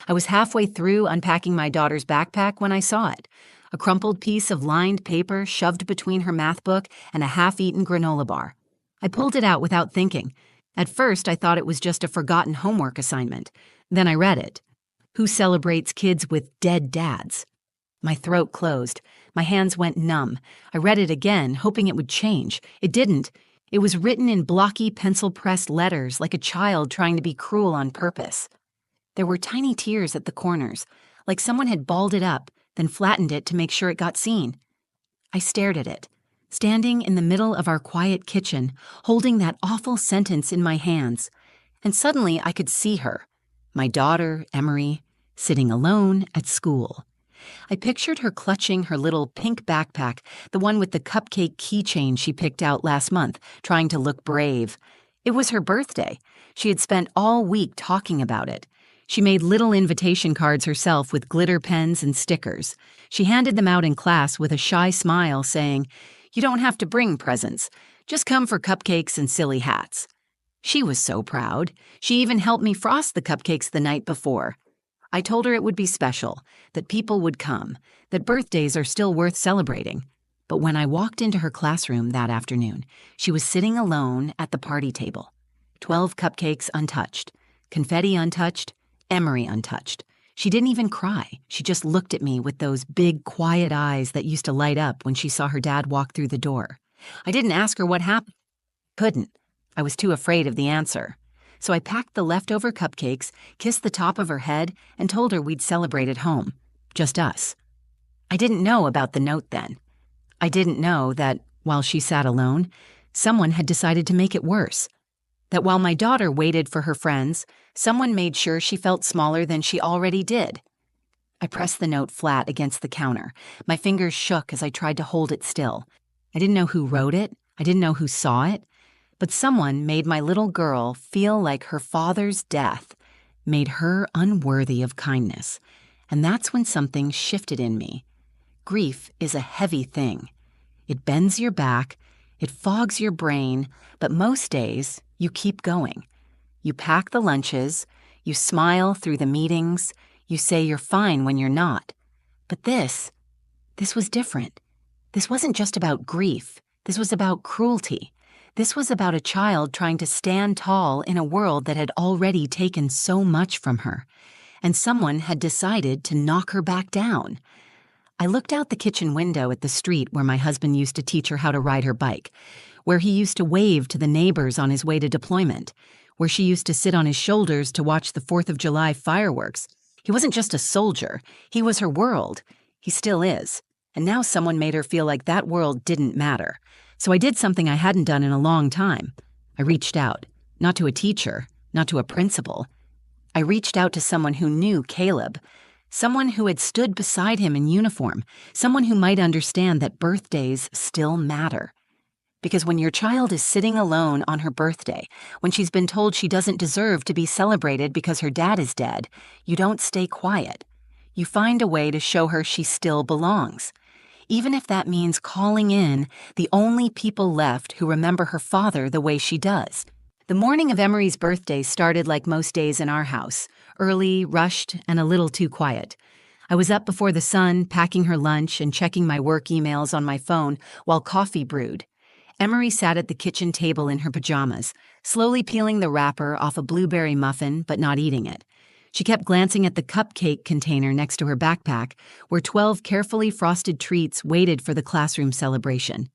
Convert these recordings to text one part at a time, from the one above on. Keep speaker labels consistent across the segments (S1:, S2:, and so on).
S1: I was halfway through unpacking my daughter's backpack when I saw it. A crumpled piece of lined paper shoved between her math book and a half-eaten granola bar. I pulled it out without thinking. At first, I thought it was just a forgotten homework assignment. Then I read it. Who celebrates kids with dead dads? My throat closed. My hands went numb. I read it again, hoping it would change. It didn't. It was written in blocky pencil-pressed letters like a child trying to be cruel on purpose. There were tiny tears at the corners, like someone had balled it up, then flattened it to make sure it got seen. I stared at it, standing in the middle of our quiet kitchen, holding that awful sentence in my hands. And suddenly I could see her, my daughter, Emery, sitting alone at school. I pictured her clutching her little pink backpack, the one with the cupcake keychain she picked out last month, trying to look brave. It was her birthday. She had spent all week talking about it. She made little invitation cards herself with glitter pens and stickers. She handed them out in class with a shy smile, saying, "You don't have to bring presents. Just come for cupcakes and silly hats." She was so proud. She even helped me frost the cupcakes the night before. I told her it would be special, that people would come, that birthdays are still worth celebrating. But when I walked into her classroom that afternoon, she was sitting alone at the party table. 12 cupcakes untouched, confetti untouched, Emery untouched. She didn't even cry. She just looked at me with those big, quiet eyes that used to light up when she saw her dad walk through the door. I didn't ask her what happened. Couldn't. I was too afraid of the answer. So I packed the leftover cupcakes, kissed the top of her head, and told her we'd celebrate at home. Just us. I didn't know about the note then. I didn't know that, while she sat alone, someone had decided to make it worse. That while my daughter waited for her friends, someone made sure she felt smaller than she already did. I pressed the note flat against the counter. My fingers shook as I tried to hold it still. I didn't know who wrote it. I didn't know who saw it. But someone made my little girl feel like her father's death made her unworthy of kindness. And that's when something shifted in me. Grief is a heavy thing. It bends your back, it fogs your brain, but most days you keep going. You pack the lunches, you smile through the meetings, you say you're fine when you're not. But this was different. This wasn't just about grief. This was about cruelty. This was about a child trying to stand tall in a world that had already taken so much from her. And someone had decided to knock her back down. I looked out the kitchen window at the street where my husband used to teach her how to ride her bike, where he used to wave to the neighbors on his way to deployment, where she used to sit on his shoulders to watch the 4th of July fireworks. He wasn't just a soldier. He was her world. He still is. And now someone made her feel like that world didn't matter. So I did something I hadn't done in a long time. I reached out, not to a teacher, not to a principal. I reached out to someone who knew Caleb, someone who had stood beside him in uniform, someone who might understand that birthdays still matter. Because when your child is sitting alone on her birthday, when she's been told she doesn't deserve to be celebrated because her dad is dead, you don't stay quiet. You find a way to show her she still belongs. Even if that means calling in the only people left who remember her father the way she does. The morning of Emery's birthday started like most days in our house, early, rushed, and a little too quiet. I was up before the sun, packing her lunch and checking my work emails on my phone while coffee brewed. Emery sat at the kitchen table in her pajamas, slowly peeling the wrapper off a blueberry muffin but not eating it. She kept glancing at the cupcake container next to her backpack, where 12 carefully frosted treats waited for the classroom celebration.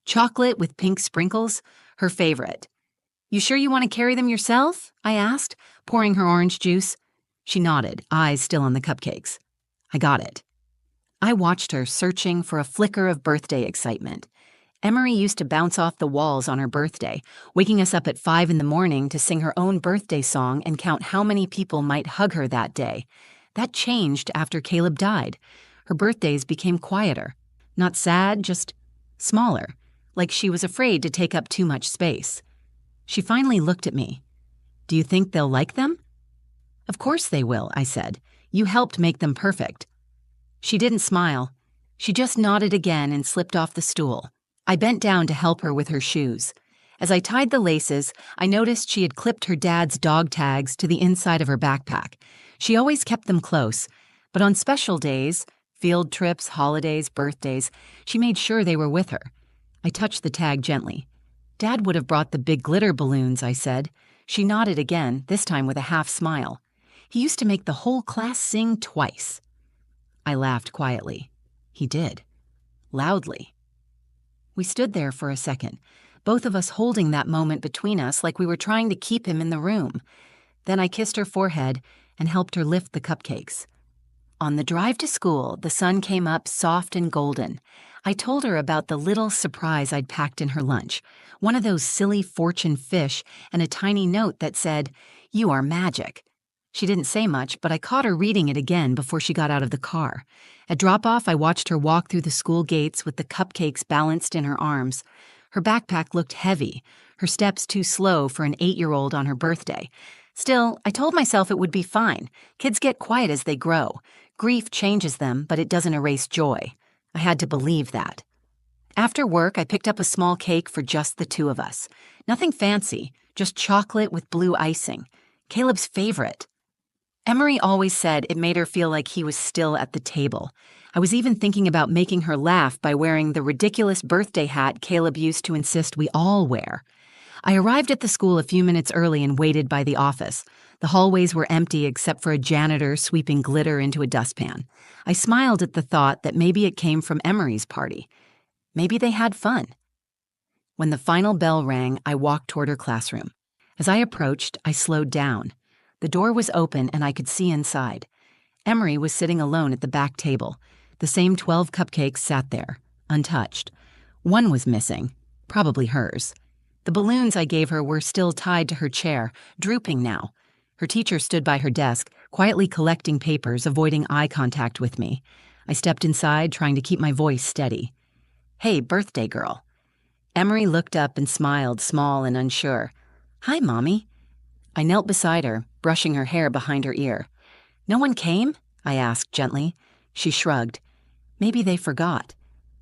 S1: Chocolate with pink sprinkles, her favorite. "You sure you want to carry them yourself?" I asked, pouring her orange juice. She nodded, eyes still on the cupcakes. I got it. I watched her searching for a flicker of birthday excitement. Emery used to bounce off the walls on her birthday, waking us up at 5 in the morning to sing her own birthday song and count how many people might hug her that day. That changed after Caleb died. Her birthdays became quieter. Not sad, just smaller, like she was afraid to take up too much space. She finally looked at me. "Do you think they'll like them?" "Of course they will," I said. "You helped make them perfect." She didn't smile. She just nodded again and slipped off the stool. I bent down to help her with her shoes. As I tied the laces, I noticed she had clipped her dad's dog tags to the inside of her backpack. She always kept them close, but on special days, field trips, holidays, birthdays, she made sure they were with her. I touched the tag gently. "Dad would have brought the big glitter balloons," I said. She nodded again, this time with a half smile. "He used to make the whole class sing twice." I laughed quietly. He did. Loudly. We stood there for a second, both of us holding that moment between us like we were trying to keep him in the room. Then I kissed her forehead and helped her lift the cupcakes. On the drive to school, the sun came up soft and golden. I told her about the little surprise I'd packed in her lunch, one of those silly fortune fish and a tiny note that said, "You are magic." She didn't say much, but I caught her reading it again before she got out of the car. At drop-off, I watched her walk through the school gates with the cupcakes balanced in her arms. Her backpack looked heavy, her steps too slow for an 8-year-old on her birthday. Still, I told myself it would be fine. Kids get quiet as they grow. Grief changes them, but it doesn't erase joy. I had to believe that. After work, I picked up a small cake for just the two of us. Nothing fancy, just chocolate with blue icing. Caleb's favorite. Emery always said it made her feel like he was still at the table. I was even thinking about making her laugh by wearing the ridiculous birthday hat Caleb used to insist we all wear. I arrived at the school a few minutes early and waited by the office. The hallways were empty except for a janitor sweeping glitter into a dustpan. I smiled at the thought that maybe it came from Emery's party. Maybe they had fun. When the final bell rang, I walked toward her classroom. As I approached, I slowed down. The door was open and I could see inside. Emery was sitting alone at the back table. The same 12 cupcakes sat there, untouched. One was missing, probably hers. The balloons I gave her were still tied to her chair, drooping now. Her teacher stood by her desk, quietly collecting papers, avoiding eye contact with me. I stepped inside, trying to keep my voice steady. "Hey, birthday girl." Emery looked up and smiled, small and unsure. "Hi, Mommy." I knelt beside her, brushing her hair behind her ear. "No one came?" I asked gently. She shrugged. "Maybe they forgot."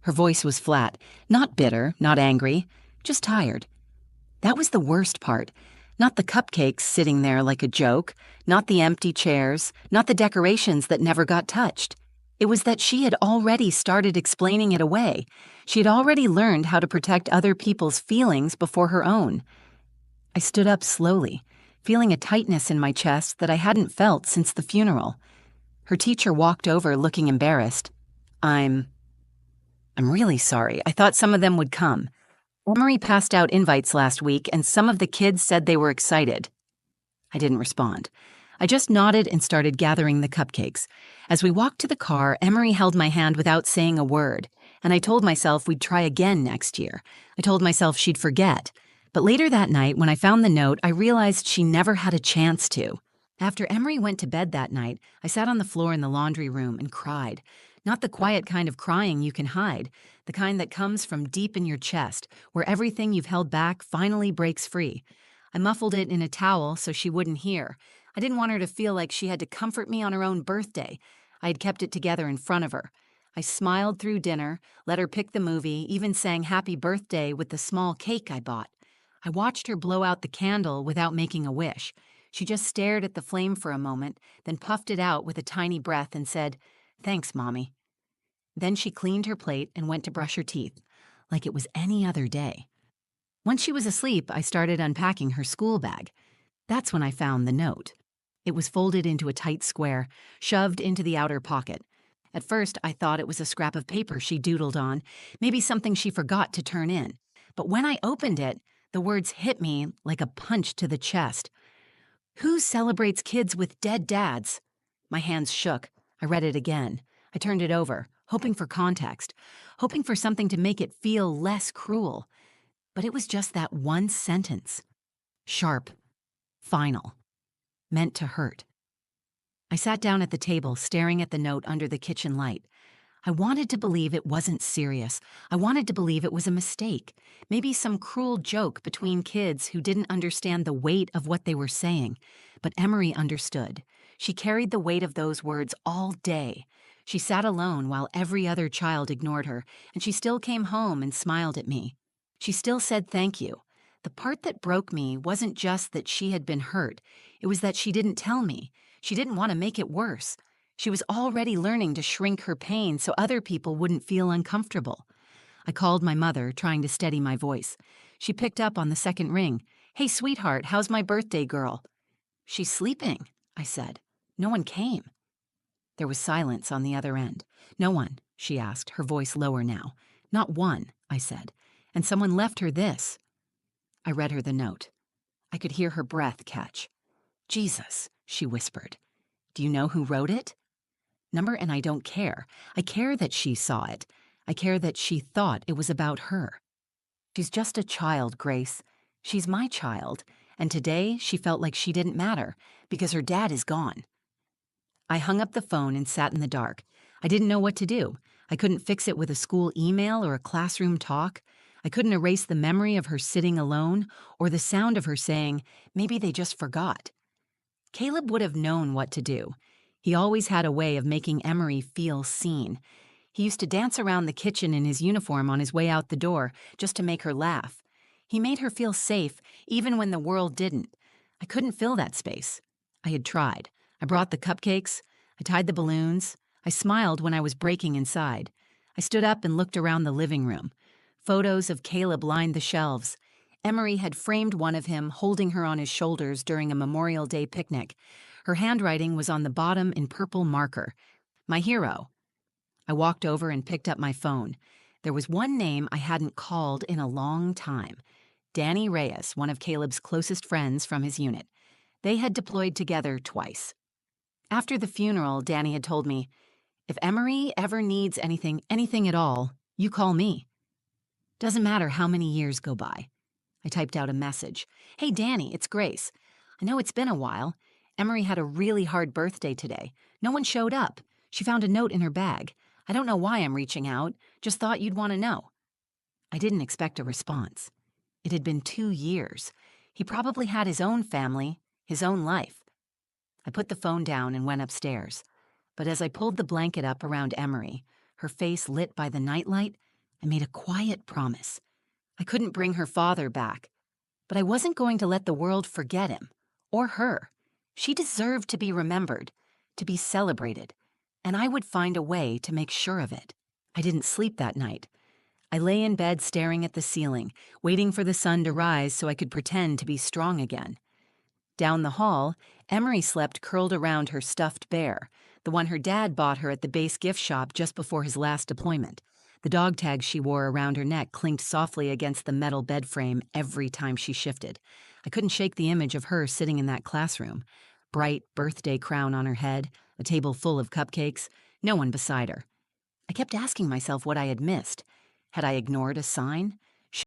S1: Her voice was flat, not bitter, not angry, just tired. That was the worst part. Not the cupcakes sitting there like a joke, not the empty chairs, not the decorations that never got touched. It was that she had already started explaining it away. She had already learned how to protect other people's feelings before her own. I stood up slowly, feeling a tightness in my chest that I hadn't felt since the funeral. Her teacher walked over looking embarrassed. I'm really sorry. I thought some of them would come. Emery passed out invites last week, and some of the kids said they were excited." I didn't respond. I just nodded and started gathering the cupcakes. As we walked to the car, Emery held my hand without saying a word, and I told myself we'd try again next year. I told myself she'd forget. But later that night, when I found the note, I realized she never had a chance to. After Emery went to bed that night, I sat on the floor in the laundry room and cried. Not the quiet kind of crying you can hide, the kind that comes from deep in your chest, where everything you've held back finally breaks free. I muffled it in a towel so she wouldn't hear. I didn't want her to feel like she had to comfort me on her own birthday. I had kept it together in front of her. I smiled through dinner, let her pick the movie, even sang happy birthday with the small cake I bought. I watched her blow out the candle without making a wish. She just stared at the flame for a moment, then puffed it out with a tiny breath and said, "Thanks, Mommy." Then she cleaned her plate and went to brush her teeth, like it was any other day. Once she was asleep, I started unpacking her school bag. That's when I found the note. It was folded into a tight square, shoved into the outer pocket. At first, I thought it was a scrap of paper she doodled on, maybe something she forgot to turn in. But when I opened it, the words hit me like a punch to the chest. "Who celebrates kids with dead dads?" My hands shook. I read it again. I turned it over, hoping for context, hoping for something to make it feel less cruel. But it was just that one sentence. Sharp. Final. Meant to hurt. I sat down at the table, staring at the note under the kitchen light. I wanted to believe it wasn't serious. I wanted to believe it was a mistake. Maybe some cruel joke between kids who didn't understand the weight of what they were saying. But Emery understood. She carried the weight of those words all day. She sat alone while every other child ignored her, and she still came home and smiled at me. She still said thank you. The part that broke me wasn't just that she had been hurt. It was that she didn't tell me. She didn't want to make it worse. She was already learning to shrink her pain so other people wouldn't feel uncomfortable. I called my mother, trying to steady my voice. She picked up on the second ring. "Hey, sweetheart, how's my birthday girl?" "She's sleeping," I said. "No one came." There was silence on the other end. "No one?" she asked, her voice lower now. "Not one," I said. "And someone left her this." I read her the note. I could hear her breath catch. "Jesus," she whispered. "Do you know who wrote it?" "Number and I don't care. I care that she saw it. I care that she thought it was about her. She's just a child, Grace. She's my child. And today she felt like she didn't matter because her dad is gone." I hung up the phone and sat in the dark. I didn't know what to do. I couldn't fix it with a school email or a classroom talk. I couldn't erase the memory of her sitting alone or the sound of her saying, "Maybe they just forgot." Caleb would have known what to do. He always had a way of making Emery feel seen. He used to dance around the kitchen in his uniform on his way out the door just to make her laugh. He made her feel safe even when the world didn't. I couldn't fill that space. I had tried. I brought the cupcakes. I tied the balloons. I smiled when I was breaking inside. I stood up and looked around the living room. Photos of Caleb lined the shelves. Emery had framed one of him holding her on his shoulders during a Memorial Day picnic. Her handwriting was on the bottom in purple marker. "My hero." I walked over and picked up my phone. There was one name I hadn't called in a long time. Danny Reyes, one of Caleb's closest friends from his unit. They had deployed together twice. After the funeral, Danny had told me, "If Emery ever needs anything at all, you call me. Doesn't matter how many years go by." I typed out a message. "Hey, Danny, it's Grace. I know it's been a while. Emery had a really hard birthday today. No one showed up. She found a note in her bag. I don't know why I'm reaching out. Just thought you'd want to know." I didn't expect a response. It had been 2 years. He probably had his own family, his own life. I put the phone down and went upstairs. But as I pulled the blanket up around Emery, her face lit by the nightlight, I made a quiet promise. I couldn't bring her father back, but I wasn't going to let the world forget him, or her. She deserved to be remembered, to be celebrated, and I would find a way to make sure of it. I didn't sleep that night. I lay in bed staring at the ceiling, waiting for the sun to rise so I could pretend to be strong again. Down the hall, Emery slept curled around her stuffed bear, the one her dad bought her at the base gift shop just before his last deployment. The dog tag she wore around her neck clinked softly against the metal bed frame every time she shifted. I couldn't shake the image of her sitting in that classroom. Bright birthday crown on her head, a table full of cupcakes, no one beside her. I kept asking myself what I had missed. Had I ignored a sign?